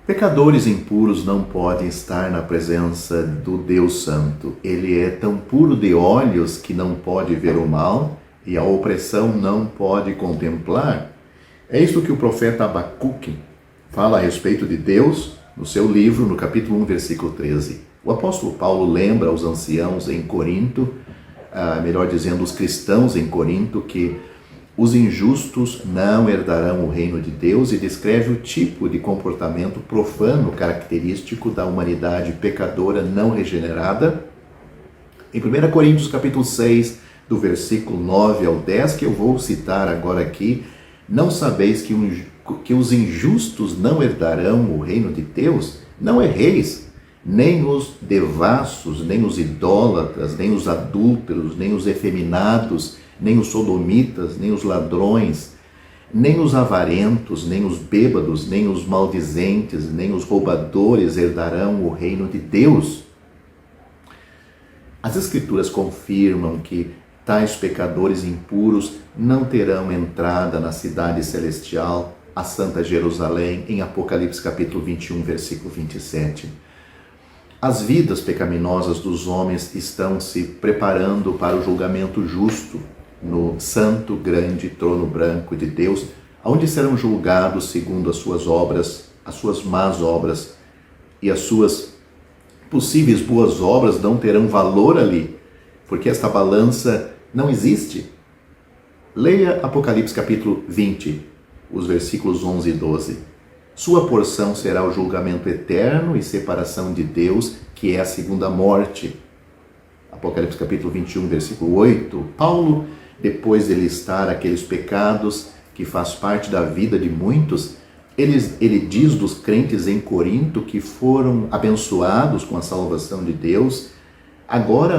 Pecadores impuros não podem estar na presença do Deus Santo. Ele é tão puro de olhos que não pode ver o mal e a opressão não pode contemplar. É isso que o profeta Abacuque fala a respeito de Deus no seu livro, no capítulo 1, versículo 13. O apóstolo Paulo lembra aos anciãos em Corinto, melhor dizendo, os cristãos em Corinto, que os injustos não herdarão o reino de Deus e descreve o tipo de comportamento profano característico da humanidade pecadora não regenerada. Em 1 Coríntios capítulo 6, do versículo 9 ao 10, que eu vou citar agora aqui, não sabeis que os injustos não herdarão o reino de Deus? Não erreis, nem os devassos, nem os idólatras, nem os adúlteros, nem os efeminados, nem os sodomitas, nem os ladrões, nem os avarentos, nem os bêbados, nem os maldizentes, nem os roubadores herdarão o reino de Deus. As Escrituras confirmam que tais pecadores impuros não terão entrada na cidade celestial, a Santa Jerusalém, em Apocalipse capítulo 21, versículo 27. As vidas pecaminosas dos homens estão se preparando para o julgamento justo no santo, grande trono branco de Deus, onde serão julgados segundo as suas obras, as suas más obras, e as suas possíveis boas obras não terão valor ali, porque esta balança não existe. Leia Apocalipse capítulo 20, os versículos 11 e 12. Sua porção será o julgamento eterno e separação de Deus, que é a segunda morte. Apocalipse capítulo 21, versículo 8. Paulo, depois de listar aqueles pecados que faz parte da vida de muitos, ele diz dos crentes em Corinto que foram abençoados com a salvação de Deus, agora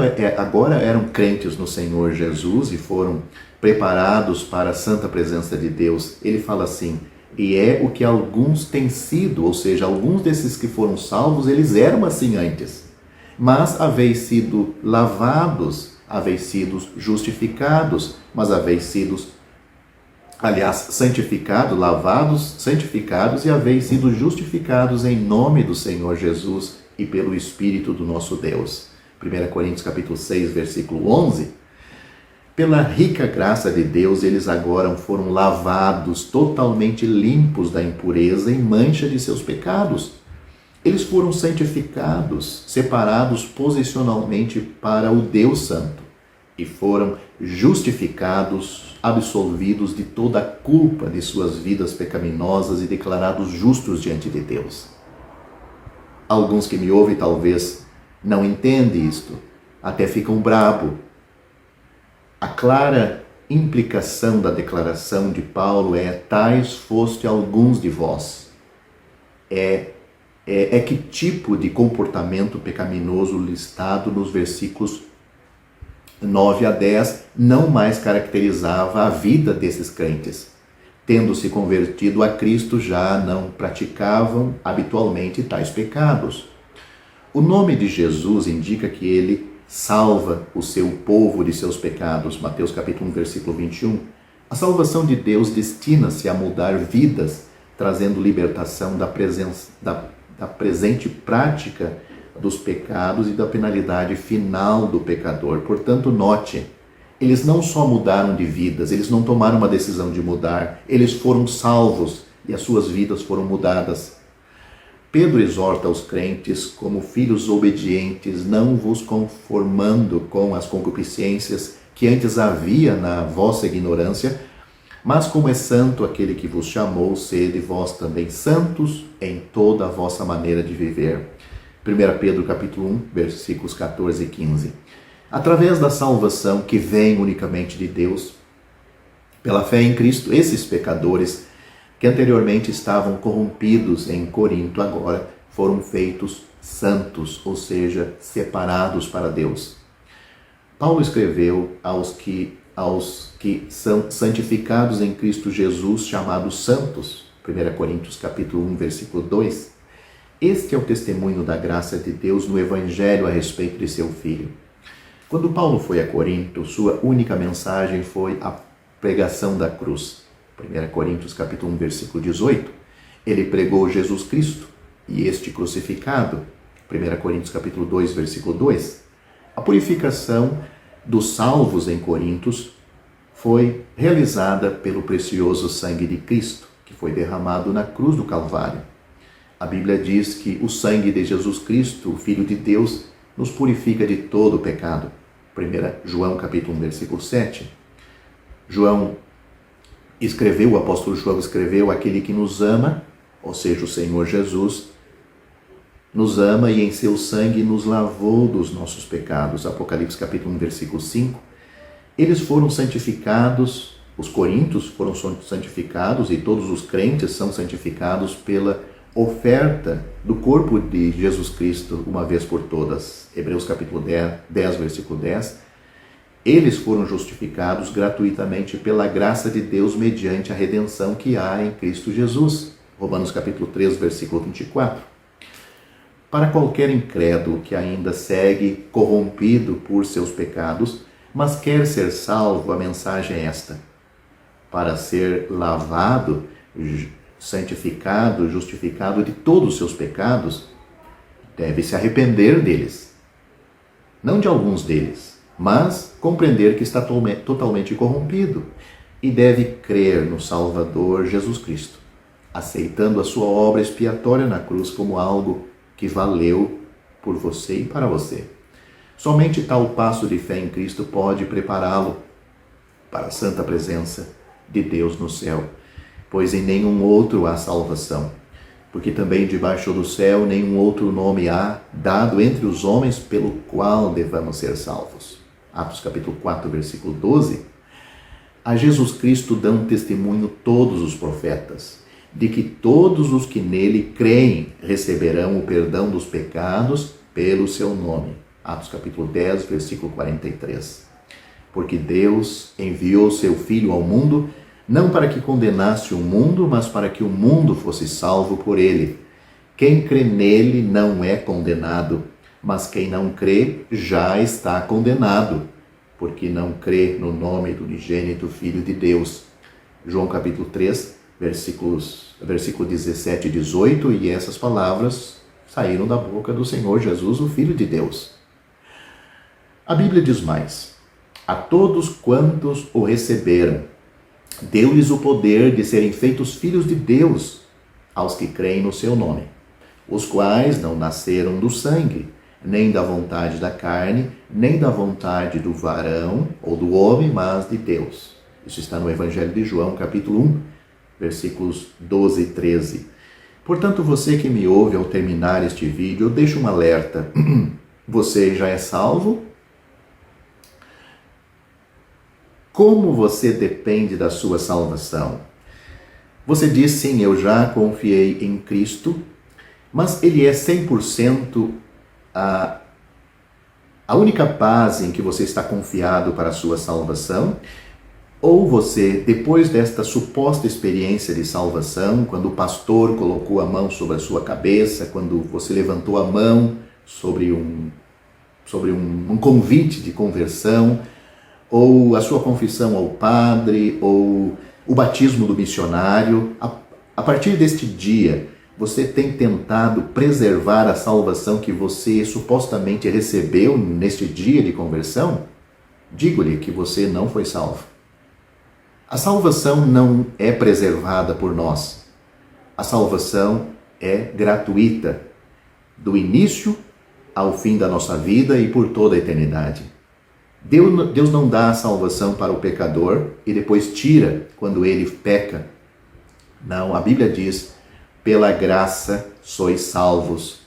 eram crentes no Senhor Jesus e foram preparados para a santa presença de Deus. Ele fala assim: e é o que alguns têm sido, ou seja, alguns desses que foram salvos, eles eram assim antes, mas haveis sido lavados, haveis sido justificados, mas haveis sido, santificados, lavados, santificados e haveis sido justificados em nome do Senhor Jesus e pelo Espírito do nosso Deus. 1 Coríntios capítulo 6, versículo 11. Pela rica graça de Deus, eles agora foram lavados, totalmente limpos da impureza e mancha de seus pecados. Eles foram santificados, separados posicionalmente para o Deus Santo e foram justificados, absolvidos de toda a culpa de suas vidas pecaminosas e declarados justos diante de Deus. Alguns que me ouvem talvez não entendem isto, até ficam brabo. A clara implicação da declaração de Paulo é: tais foste alguns de vós. É que tipo de comportamento pecaminoso listado nos versículos 9 a 10 não mais caracterizava a vida desses crentes. Tendo se convertido a Cristo, já não praticavam habitualmente tais pecados. O nome de Jesus indica que ele salva o seu povo de seus pecados. Mateus capítulo 1, versículo 21. A salvação de Deus destina-se a mudar vidas, trazendo libertação da presente prática dos pecados e da penalidade final do pecador. Portanto, note, eles não só mudaram de vidas, eles não tomaram uma decisão de mudar, eles foram salvos e as suas vidas foram mudadas. Pedro exorta os crentes como filhos obedientes, não vos conformando com as concupiscências que antes havia na vossa ignorância, mas como é santo aquele que vos chamou, sede vós também santos em toda a vossa maneira de viver. 1 Pedro capítulo 1, versículos 14 e 15. Através da salvação que vem unicamente de Deus, pela fé em Cristo, esses pecadores que anteriormente estavam corrompidos em Corinto, agora foram feitos santos, ou seja, separados para Deus. Paulo escreveu aos que aos que são santificados em Cristo Jesus, chamados santos. 1 Coríntios capítulo 1, versículo 2. Este é o testemunho da graça de Deus no Evangelho a respeito de seu Filho. Quando Paulo foi a Corinto, sua única mensagem foi a pregação da cruz. 1 Coríntios capítulo 1, versículo 18. Ele pregou Jesus Cristo e este crucificado. 1 Coríntios capítulo 2, versículo 2. A purificação dos salvos em Corintos foi realizada pelo precioso sangue de Cristo, que foi derramado na cruz do Calvário. A Bíblia diz que o sangue de Jesus Cristo, o Filho de Deus, nos purifica de todo o pecado. 1 João capítulo 1, versículo 7. O apóstolo João escreveu: aquele que nos ama, ou seja, o Senhor Jesus, nos ama e em seu sangue nos lavou dos nossos pecados. Apocalipse capítulo 1, versículo 5. Eles foram santificados, os coríntios foram santificados e todos os crentes são santificados pela oferta do corpo de Jesus Cristo uma vez por todas. Hebreus capítulo 10, versículo 10. Eles foram justificados gratuitamente pela graça de Deus mediante a redenção que há em Cristo Jesus. Romanos capítulo 3, versículo 24. Para qualquer incrédulo que ainda segue corrompido por seus pecados, mas quer ser salvo, a mensagem é esta: para ser lavado, santificado, justificado de todos os seus pecados, deve se arrepender deles. Não de alguns deles, mas compreender que está totalmente corrompido e deve crer no Salvador Jesus Cristo, aceitando a sua obra expiatória na cruz como algo que valeu por você e para você. Somente tal passo de fé em Cristo pode prepará-lo para a santa presença de Deus no céu, pois em nenhum outro há salvação, porque também debaixo do céu nenhum outro nome há dado entre os homens pelo qual devamos ser salvos. Atos capítulo 4, versículo 12. A Jesus Cristo dão testemunho todos os profetas, de que todos os que nele creem receberão o perdão dos pecados pelo seu nome. Atos capítulo 10, versículo 43. Porque Deus enviou seu Filho ao mundo, não para que condenasse o mundo, mas para que o mundo fosse salvo por ele. Quem crê nele não é condenado, mas quem não crê já está condenado, porque não crê no nome do unigênito Filho de Deus. João capítulo 3, versículo 17 e 18, e essas palavras saíram da boca do Senhor Jesus, o Filho de Deus. A Bíblia diz mais: a todos quantos o receberam, deu-lhes o poder de serem feitos filhos de Deus, aos que creem no seu nome, os quais não nasceram do sangue, nem da vontade da carne, nem da vontade do varão ou do homem, mas de Deus. Isso está no Evangelho de João, capítulo 1, versículos 12 e 13. Portanto, você que me ouve ao terminar este vídeo, eu deixo um alerta. Você já é salvo? Como você depende da sua salvação? Você diz: sim, eu já confiei em Cristo, mas Ele é 100% a única base em que você está confiado para a sua salvação? Ou você, depois desta suposta experiência de salvação, quando o pastor colocou a mão sobre a sua cabeça, quando você levantou a mão sobre um convite de conversão, ou a sua confissão ao padre, ou o batismo do missionário, a partir deste dia, você tem tentado preservar a salvação que você supostamente recebeu neste dia de conversão? Digo-lhe que você não foi salvo. A salvação não é preservada por nós. A salvação é gratuita, do início ao fim da nossa vida e por toda a eternidade. Deus não dá a salvação para o pecador e depois tira quando ele peca. Não, a Bíblia diz: pela graça sois salvos.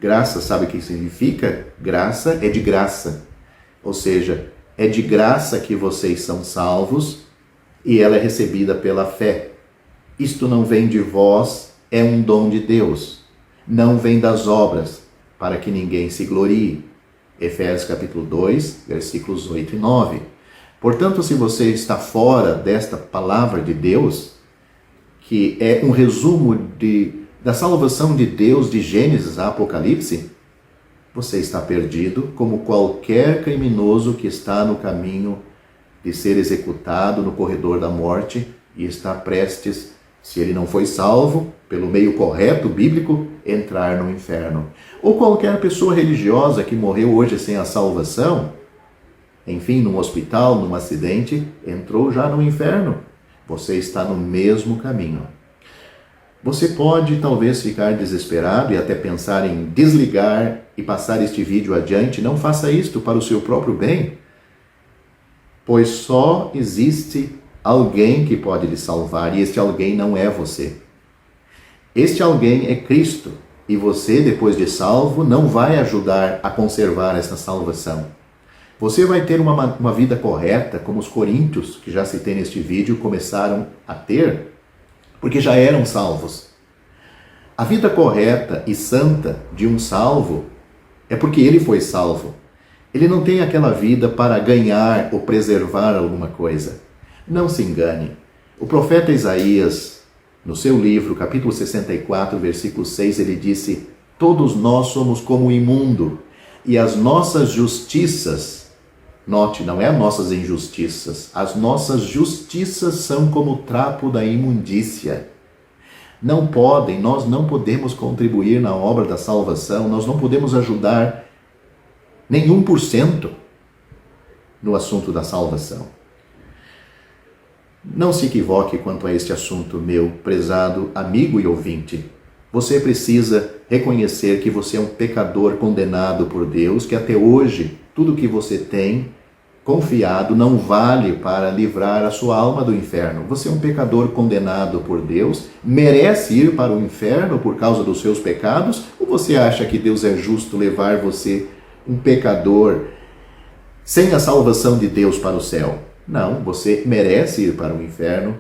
Graça, sabe o que significa? Graça é de graça. Ou seja, é de graça que vocês são salvos e ela é recebida pela fé. Isto não vem de vós, é um dom de Deus. Não vem das obras, para que ninguém se glorie. Efésios capítulo 2, versículos 8 e 9. Portanto, se você está fora desta palavra de Deus, que é um resumo da salvação de Deus de Gênesis a Apocalipse, você está perdido como qualquer criminoso que está no caminho de ser executado no corredor da morte e está prestes, se ele não foi salvo pelo meio correto bíblico, entrar no inferno. Ou qualquer pessoa religiosa que morreu hoje sem a salvação, enfim, num hospital, num acidente, entrou já no inferno. Você está no mesmo caminho. Você pode talvez ficar desesperado e até pensar em desligar e passar este vídeo adiante. Não faça isto para o seu próprio bem, pois só existe alguém que pode lhe salvar e este alguém não é você. Este alguém é Cristo e você, depois de salvo, não vai ajudar a conservar essa salvação. Você vai ter uma vida correta, como os coríntios, que já citei neste vídeo, começaram a ter, porque já eram salvos. A vida correta e santa de um salvo é porque ele foi salvo. Ele não tem aquela vida para ganhar ou preservar alguma coisa. Não se engane. O profeta Isaías, no seu livro, capítulo 64, versículo 6, ele disse: todos nós somos como o imundo, e as nossas justiças, note, não é as nossas injustiças, as nossas justiças são como o trapo da imundícia. Nós não podemos contribuir na obra da salvação, nós não podemos ajudar nem 1% no assunto da salvação. Não se equivoque quanto a este assunto, meu prezado amigo e ouvinte. Você precisa reconhecer que você é um pecador condenado por Deus, que até hoje tudo que você tem confiado não vale para livrar a sua alma do inferno. Você é um pecador condenado por Deus, merece ir para o inferno por causa dos seus pecados, ou você acha que Deus é justo levar você, um pecador, sem a salvação de Deus, para o céu? Não, você merece ir para o inferno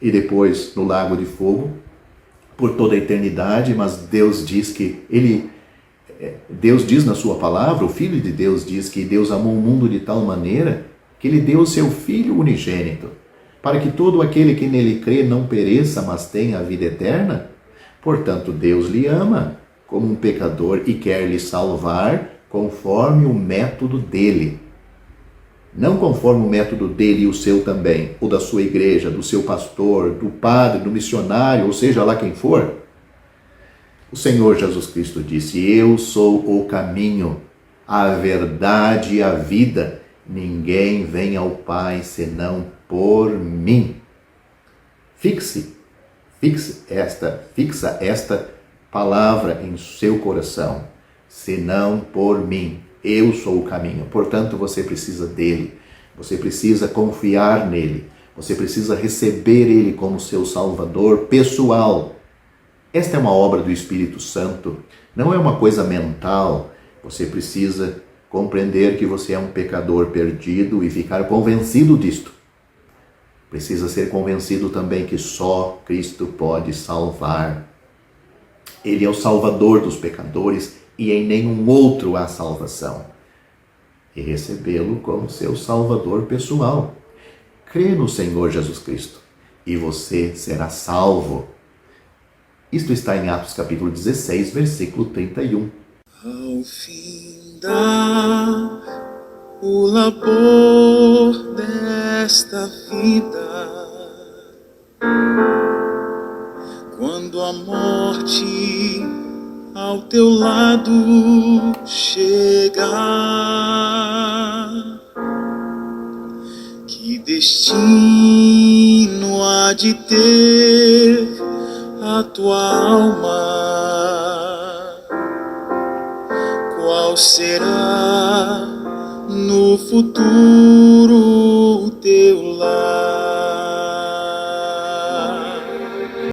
e depois no lago de fogo por toda a eternidade, mas Deus diz Deus diz na sua palavra, o Filho de Deus diz que Deus amou o mundo de tal maneira que ele deu o seu Filho unigênito, para que todo aquele que nele crê não pereça, mas tenha a vida eterna. Portanto, Deus lhe ama como um pecador e quer lhe salvar conforme o método dele. Não conforme o método dele e o seu também, ou da sua igreja, do seu pastor, do padre, do missionário, ou seja lá quem for. O Senhor Jesus Cristo disse: eu sou o caminho, a verdade e a vida. Ninguém vem ao Pai senão por mim. Fixa esta palavra em seu coração. Senão por mim. Eu sou o caminho. Portanto, você precisa dele. Você precisa confiar nele. Você precisa receber ele como seu Salvador pessoal. Esta é uma obra do Espírito Santo. Não é uma coisa mental. Você precisa compreender que você é um pecador perdido e ficar convencido disto. Precisa ser convencido também que só Cristo pode salvar. Ele é o Salvador dos pecadores e em nenhum outro há salvação. E recebê-lo como seu Salvador pessoal. Crê no Senhor Jesus Cristo e você será salvo. Isto está em Atos capítulo 16, versículo 31. Ao findar o labor desta vida, quando a morte ao teu lado chegar, que destino há de ter a tua alma? Qual será no futuro